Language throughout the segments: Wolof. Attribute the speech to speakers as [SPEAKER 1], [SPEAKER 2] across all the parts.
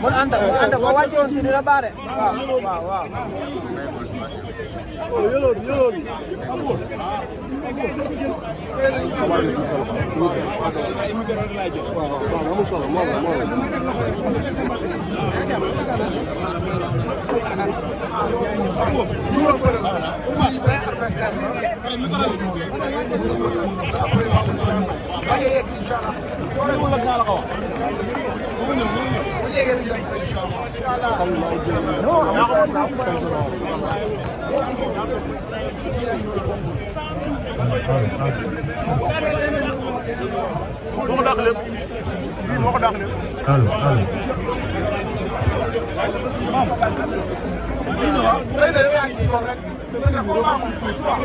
[SPEAKER 1] mun anda ko wàcce woon dina baare waaw
[SPEAKER 2] moo ko dàq lépp lii moo ko dàq lépp. allo allo. tey de yaa ngi ci kaw rek parce que combat moom suuf quoi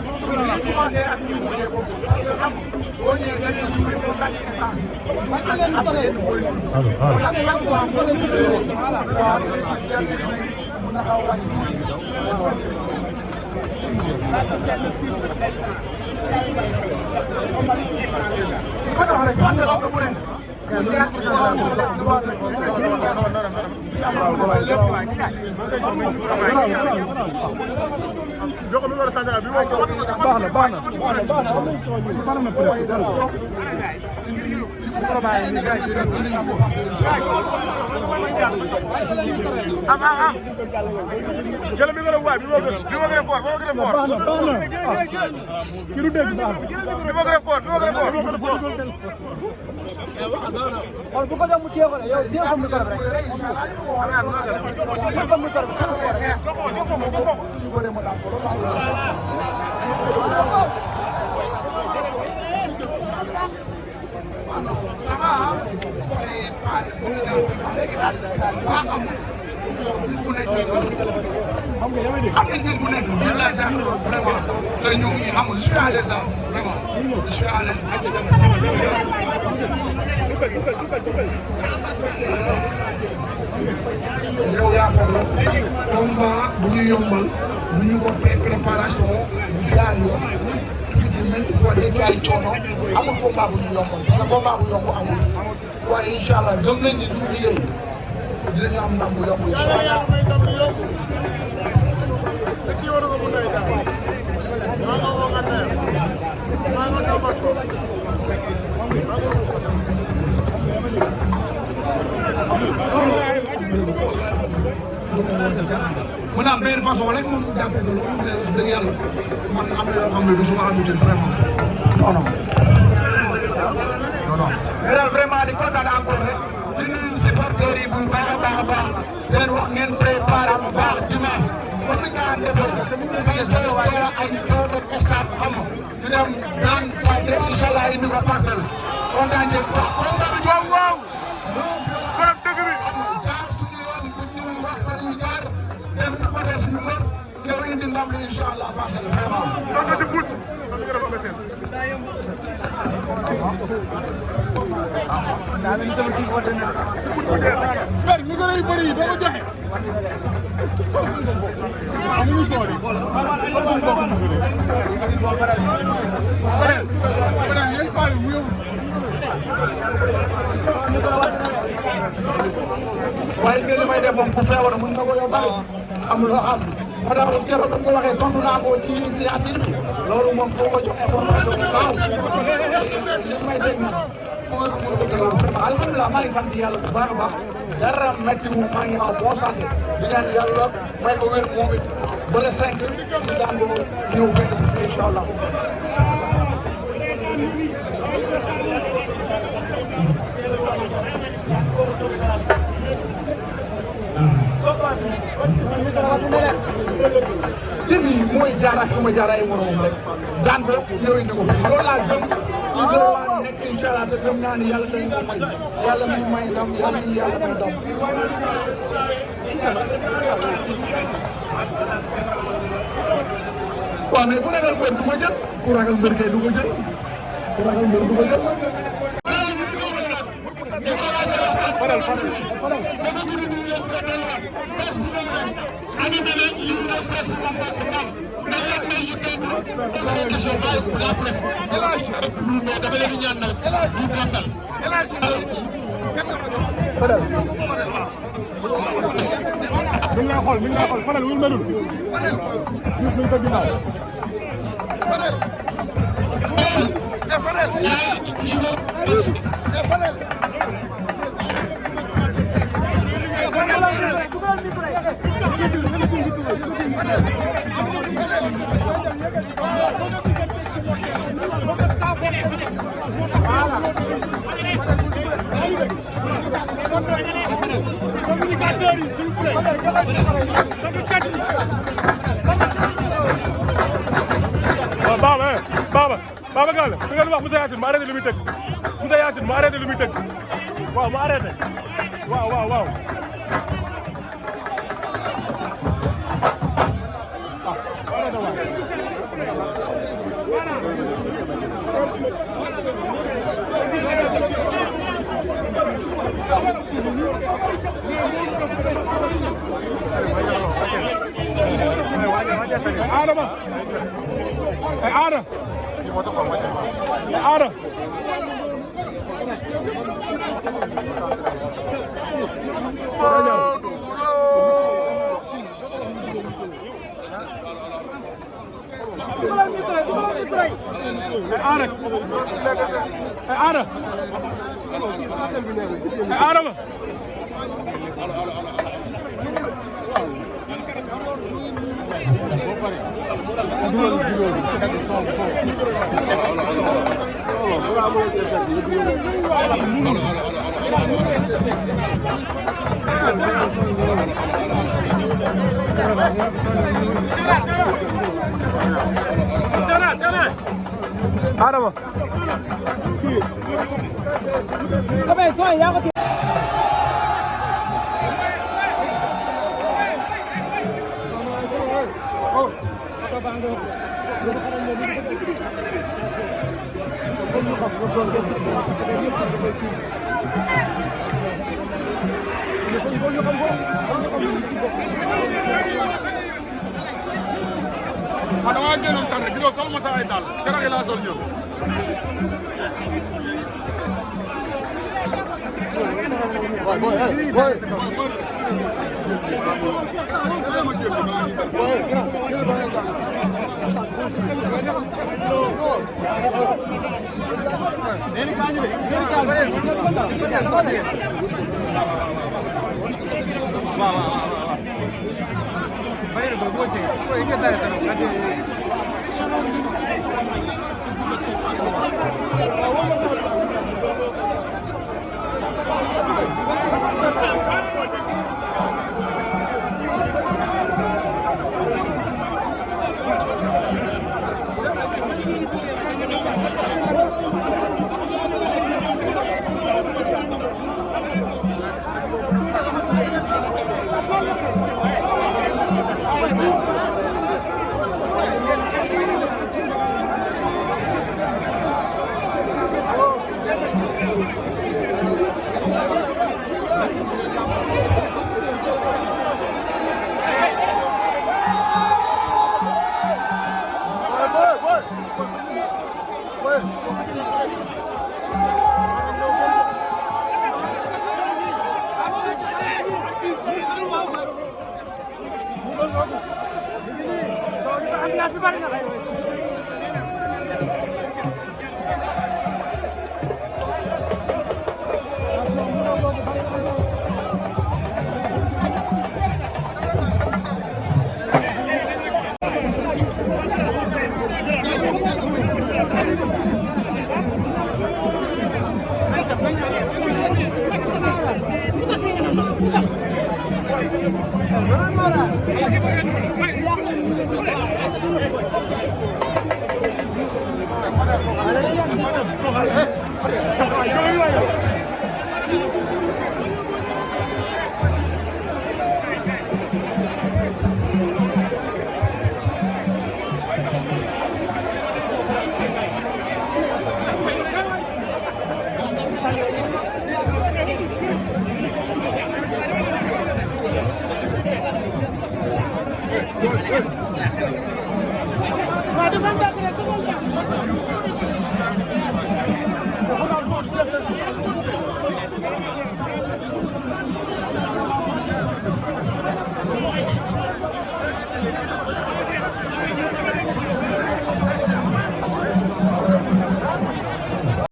[SPEAKER 2] lii commencé ak ñun mu jéego parce que xam boo ñëwee da ngay suivre pour gagner étage parce que après yéen mooy noonu. parce que chaque fois nga doon waaw mun na xaw a wàññi tuuti. ko dox rek parce que xam nga bu ne. Joko mi wara sandara bi mo ko baax na am na presse am jël mi wara waay bi mo gën fort baax na ki du dégg baax bi mo gën fort
[SPEAKER 1] kon bu ko dem mu téye ko yow téye ko mu ko rek
[SPEAKER 3] yow yaa foog combat bu ñu yombal bu ñu ko préparation bu jaar yoon tuuti ci mel il faut dégg ay coono amul combat bu ñu yombal parce que combat bu yomb amul waaye incha allah gëm nañ ni duñu liggéey dinañu am ndam bu yomb incha allah. mën naa am benn façon rek moom mu jàppee ko loolu mais wax dëgg yàlla man am na yoo xam ne du suma habitude vraiment non non non non. mais daal vraiment di kontaan encore rek di nuyu supporters yi bu baax a baax a baax di leen wax ngeen préparé bu baax dimanche comme ni nga daan defee fii sa teel ay taw dem stade xam nga ñu dem naan saa te incha allah indi ko parcelle kontaan ci baax kontaan bi waaw waaw. borom dëgg bi jaar suñu yoon bu ñu wax fa ñu jaar dem sa côté suñu kër yow indi ndam li incha allah parcelle vraiment. donc si bout donc nga def amee seen.
[SPEAKER 1] daa mel ni sama kii woote na
[SPEAKER 2] fer mi gën a yu bëri yi doo ko joxe. amuñu soori.
[SPEAKER 3] waaye gis nga li may def moom ku feebar mën nga ko yóbbaale am loo xam ma daal keroog ba nga ko waxee tontu naa ko ci signature bi loolu moom boo ko jox information bu baax li may teg nii ku wér mën ko tegal vraiment alhamdulilah maa ngi sant yàlla bu baax a baax dara métti wu maa ngi en bonne santé di ñaan yàlla may ko wér moom it ba le 5 ñu daan ko ñëw fekk si incha allah. ma jaar ay moromam rek daan ko ñëw indi ko fi loolu laa gëm ci loolu laa nekk incha allah te gëm naa ni yàlla dañ ko may yàlla mi may ndam yàlla nañu yàlla may ndam. waaw mais ku ragal mbër du ko jël ku ragal mbër kay du ko jël ku ragal mbër du ko jël.
[SPEAKER 4] mi ngi lay xool Fadel wul melul Diouf mi ngi ko ginnaaw communicateurs yi s'il vous plaît. waaw Baba Gall da ngeen wax Moussa Yacine mu arrêté lu muy tëgg Moussa Yacine mu arrêté lu muy tëgg waaw mu arrêté waaw. Adama ay Ada Adama dama génnoon tànn rek gisoo sol ma sa ay daal carax yi laa sol ñëw